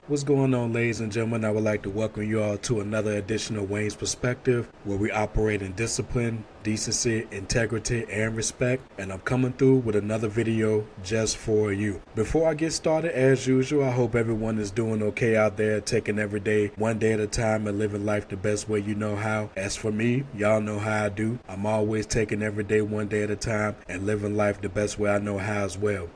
What's going on, ladies and gentlemen? I would like to welcome you all to another edition of Wayne's Perspective, where we operate in discipline, decency, integrity, and respect. And I'm coming through with another video just for you. Before I get started, as usual, I hope everyone is doing okay out there, taking every day one day at a time and living life the best way you know how. As for me, y'all know how I do. I'm always taking every day one day at a time and living life the best way I know how as well.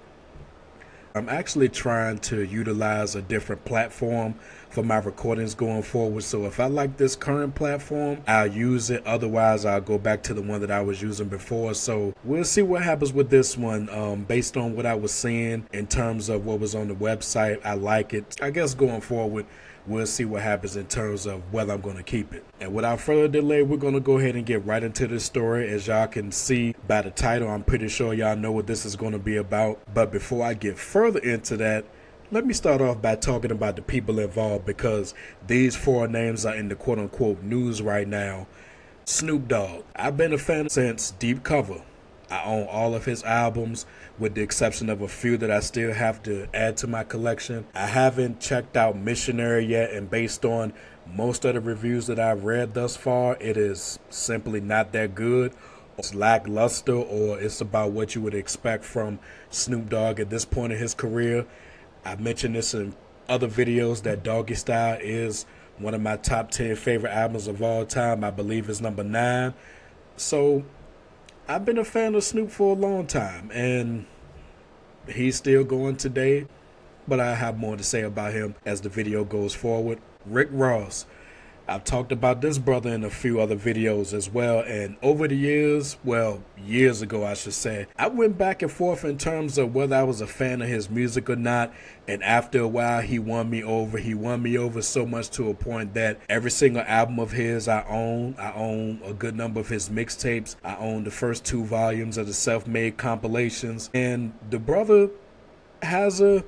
I'm actually trying to utilize a different platform for my recordings going forward. So if I like this current platform, I'll use it. Otherwise, I'll go back to the one that I was using before. So we'll see what happens with this one. Based on what I was seeing in terms of what was on the website, I like it. I guess going forward, we'll see what happens in terms of whether I'm going to keep it. And without further delay, we're going to go ahead and get right into this story. As y'all can see by the title, I'm pretty sure y'all know what this is going to be about. But before I get further into that, let me start off by talking about the people involved, because these four names are in the quote-unquote news right now. Snoop Dogg. I've been a fan since Deep Cover. I own all of his albums, with the exception of a few that I still have to add to my collection. I haven't checked out Missionary yet, and based on most of the reviews that I've read thus far, it is simply not that good. It's lackluster, or it's about what you would expect from Snoop Dogg at this point in his career. I've mentioned this in other videos that Doggy Style is one of my top 10 favorite albums of all time. I believe it's number 9. So I've been a fan of Snoop for a long time, and he's still going today, but I have more to say about him as the video goes forward. Rick Ross. I've talked about this brother in a few other videos as well, and over the years, well, years ago I should say, I went back and forth in terms of whether I was a fan of his music or not, and after a while he won me over. He won me over so much to a point that every single album of his I own. I own a good number of his mixtapes. I own the first 2 volumes of the Self-Made compilations, and the brother has a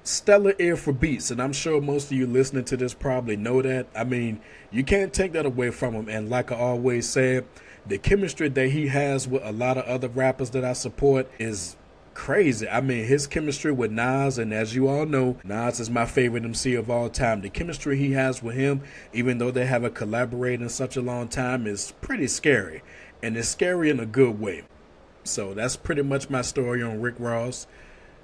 stellar ear for beats, and I'm sure most of you listening to this probably know that. I mean, you can't take that away from him, and like I always said, the chemistry that he has with a lot of other rappers that I support is crazy. I mean, his chemistry with Nas, and as you all know, Nas is my favorite MC of all time. The chemistry he has with him, even though they haven't collaborated in such a long time, is pretty scary, and it's scary in a good way. So that's pretty much my story on Rick Ross.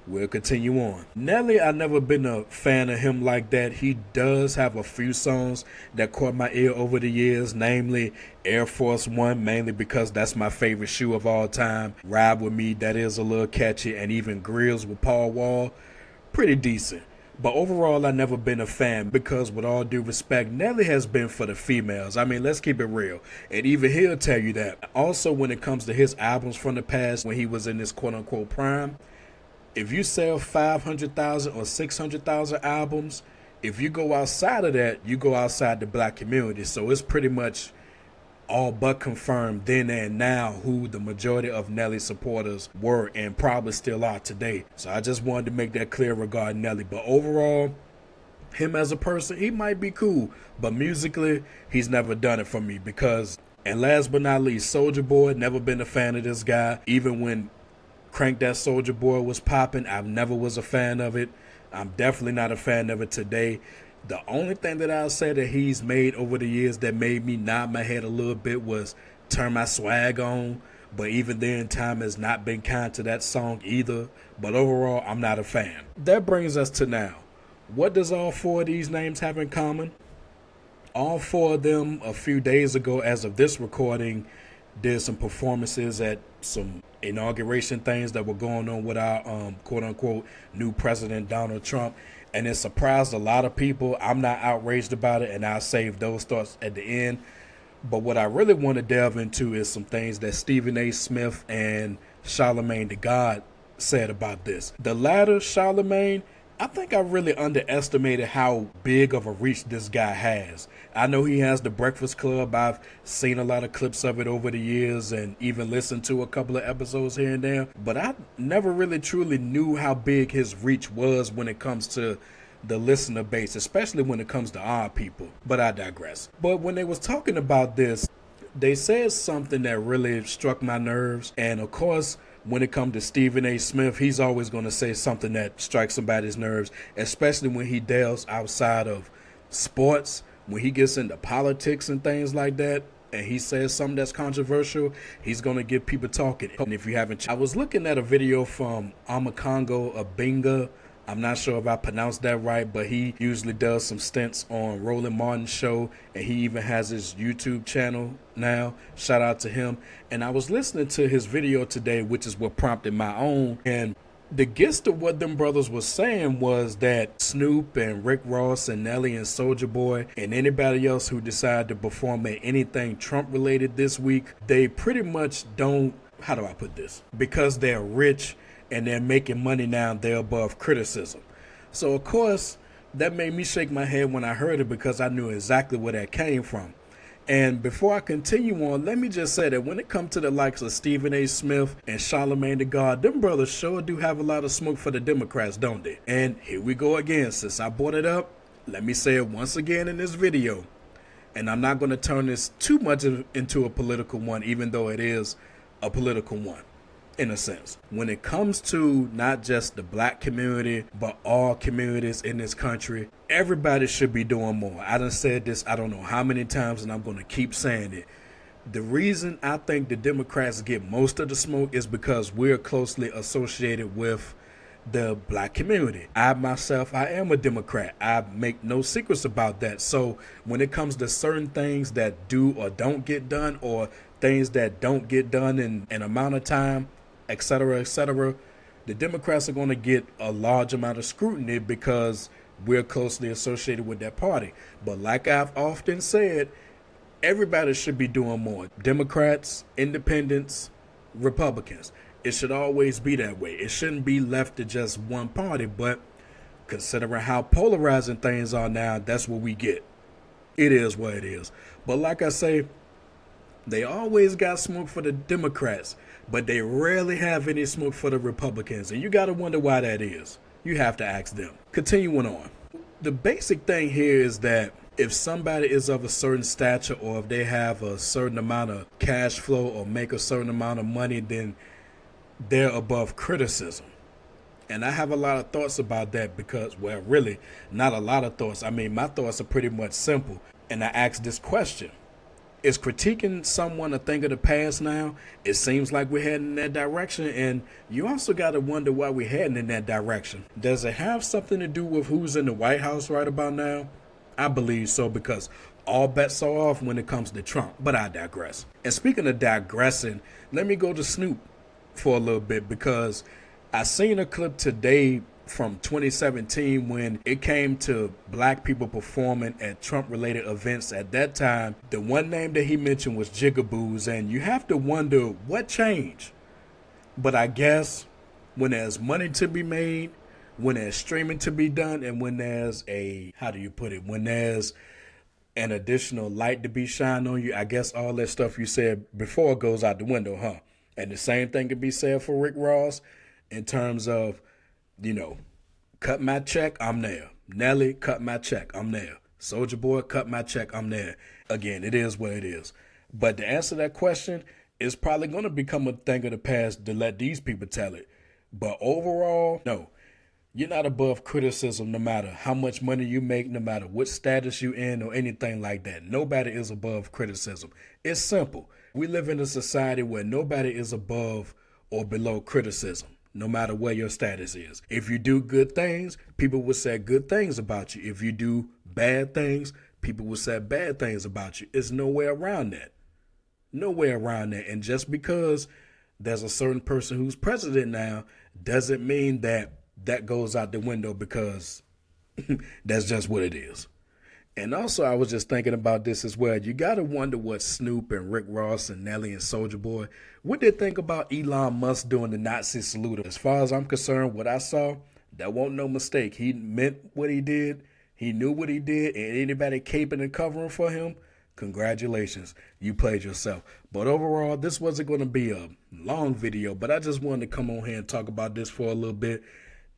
We'll continue on. Nelly, I've never been a fan of him like that. He does have a few songs that caught my ear over the years, namely Air Force One, mainly because that's my favorite shoe of all time. Ride With Me, that is a little catchy, and even Grills with Paul Wall, pretty decent. But overall, I've never been a fan because, with all due respect, Nelly has been for the females. I mean, let's keep it real. And even he'll tell you that. Also, when it comes to his albums from the past, when he was in his quote-unquote prime, if you sell 500,000 or 600,000 albums, if you go outside of that, you go outside the black community. So it's pretty much all but confirmed then and now who the majority of Nelly supporters were and probably still are today. So I just wanted to make that clear regarding Nelly. But overall, him as a person, he might be cool, but musically, he's never done it for me because, and last but not least, Soulja Boy, never been a fan of this guy. Even when Crank That Soulja Boy was popping, I never was a fan of it. I'm definitely not a fan of it today. The only thing that I'll say that he's made over the years that made me nod my head a little bit was Turn My Swag On. But even then, time has not been kind to that song either. But overall, I'm not a fan. That brings us to now. What does all 4 of these names have in common? All 4 of them, a few days ago, as of this recording, did some performances at some inauguration things that were going on with our quote-unquote new president, Donald Trump, and it surprised a lot of people. I'm not outraged about it, and I'll save those thoughts at the end. But what I really want to delve into is some things that Stephen A. Smith and Charlemagne the God said about this. The latter, Charlemagne, I think I really underestimated how big of a reach this guy has. I know he has the Breakfast Club. I've seen a lot of clips of it over the years and even listened to a couple of episodes here and there. But I never really truly knew how big his reach was when it comes to the listener base, especially when it comes to our people. But I digress. But when they was talking about this, they said something that really struck my nerves. And of course, when it comes to Stephen A. Smith, he's always going to say something that strikes somebody's nerves, especially when he delves outside of sports, when he gets into politics and things like that, and he says something that's controversial, he's going to get people talking. And if you haven't, I was looking at a video from Amakongo Abinga. I'm not sure if I pronounced that right, but he usually does some stints on Roland Martin's show, and he even has his YouTube channel now. Shout out to him. And I was listening to his video today, which is what prompted my own. And the gist of what them brothers was saying was that Snoop and Rick Ross and Nelly and Soulja Boy and anybody else who decided to perform at anything Trump related this week, they pretty much don't, how do I put this? Because they're rich and they're making money now, they're above criticism. So, of course, that made me shake my head when I heard it, because I knew exactly where that came from. And before I continue on, let me just say that when it comes to the likes of Stephen A. Smith and Charlamagne the God, them brothers sure do have a lot of smoke for the Democrats, don't they? And here we go again. Since I brought it up, let me say it once again in this video. And I'm not going to turn this too much into a political one, even though it is a political one. In a sense, when it comes to not just the black community, but all communities in this country, everybody should be doing more. I done said this, I don't know how many times, and I'm going to keep saying it. The reason I think the Democrats get most of the smoke is because we're closely associated with the black community. I myself, I am a Democrat. I make no secrets about that. So when it comes to certain things that do or don't get done, or things that don't get done in an amount of time, etc., the Democrats are going to get a large amount of scrutiny because we're closely associated with that party. But like I've often said, everybody should be doing more. Democrats, independents, Republicans. It should always be that way. It shouldn't be left to just one party. But considering how polarizing things are now, that's what we get. It is what it is. But like I say, they always got smoke for the Democrats, but they rarely have any smoke for the Republicans. And you got to wonder why that is. You have to ask them. Continuing on. The basic thing here is that if somebody is of a certain stature, or if they have a certain amount of cash flow or make a certain amount of money, then they're above criticism. And I have a lot of thoughts about that because, well, really, not a lot of thoughts. I mean, my thoughts are pretty much simple. And I ask this question. Is critiquing someone a thing of the past now? It seems like we're heading in that direction, and you also got to wonder why we're heading in that direction. Does it have something to do with who's in the White House right about now? I believe so, because all bets are off when it comes to Trump, but I digress. And speaking of digressing, let me go to Snoop for a little bit, because I seen a clip today from 2017 when it came to black people performing at Trump-related events. At that time, the one name that he mentioned was Jigaboos, and you have to wonder what changed. But I guess when there's money to be made, when there's streaming to be done, and when there's when there's an additional light to be shined on you, I guess all that stuff you said before goes out the window, huh? And the same thing could be said for Rick Ross in terms of, cut my check, I'm there. Nelly, cut my check, I'm there. Soulja Boy, cut my check, I'm there. Again, it is what it is. But to answer that question, it's probably going to become a thing of the past to let these people tell it. But overall, no. You're not above criticism no matter how much money you make, no matter what status you in or anything like that. Nobody is above criticism. It's simple. We live in a society where nobody is above or below criticism, no matter where your status is. If you do good things, people will say good things about you. If you do bad things, people will say bad things about you. It's nowhere around that. Nowhere around that. And just because there's a certain person who's president now doesn't mean that goes out the window, because that's just what it is. And also, I was just thinking about this as well. You got to wonder what Snoop and Rick Ross and Nelly and Soulja Boy, what they think about Elon Musk doing the Nazi salute. As far as I'm concerned, what I saw, that wasn't no mistake. He meant what he did. He knew what he did. And anybody caping and covering for him, congratulations. You played yourself. But overall, this wasn't going to be a long video, but I just wanted to come on here and talk about this for a little bit.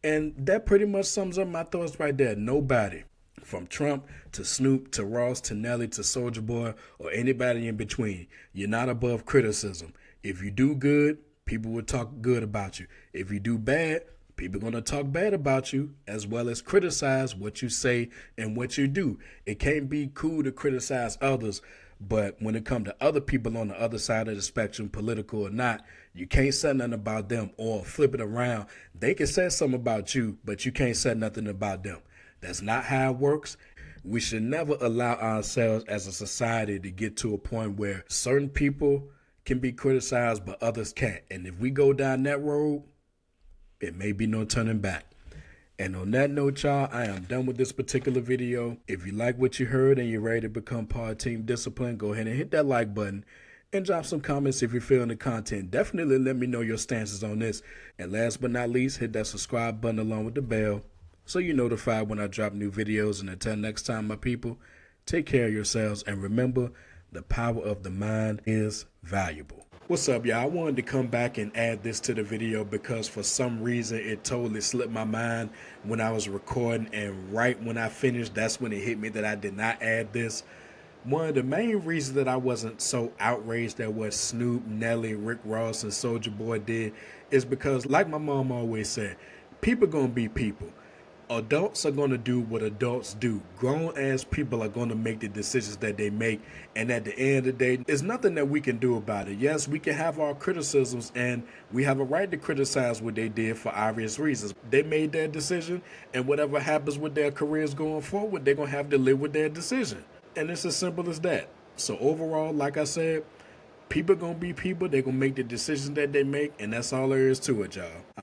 And that pretty much sums up my thoughts right there. Nobody, from Trump to Snoop to Ross to Nelly to Soulja Boy or anybody in between, you're not above criticism. If you do good, people will talk good about you. If you do bad, people are going to talk bad about you, as well as criticize what you say and what you do. It can't be cool to criticize others, but when it comes to other people on the other side of the spectrum, political or not, you can't say nothing about them. Or flip it around, they can say something about you, but you can't say nothing about them. That's not how it works. We should never allow ourselves as a society to get to a point where certain people can be criticized, but others can't. And if we go down that road, it may be no turning back. And on that note, y'all, I am done with this particular video. If you like what you heard and you're ready to become part of Team Discipline, go ahead and hit that like button and drop some comments if you're feeling the content. Definitely let me know your stances on this. And last but not least, hit that subscribe button along with the bell so you're notified when I drop new videos. And until next time, my people, take care of yourselves. And remember, the power of the mind is valuable. What's up, y'all? I wanted to come back and add this to the video because for some reason it totally slipped my mind when I was recording, and right when I finished, that's when it hit me that I did not add this. One of the main reasons that I wasn't so outraged at what Snoop, Nelly, Rick Ross, and Soulja Boy did is because, like my mom always said, people gonna be people. Adults are going to do what adults do. Grown-ass people are going to make the decisions that they make. And at the end of the day, there's nothing that we can do about it. Yes, we can have our criticisms, and we have a right to criticize what they did for obvious reasons. They made their decision, and whatever happens with their careers going forward, they're going to have to live with their decision. And it's as simple as that. So overall, like I said, people are going to be people. They're going to make the decisions that they make, and that's all there is to it, y'all.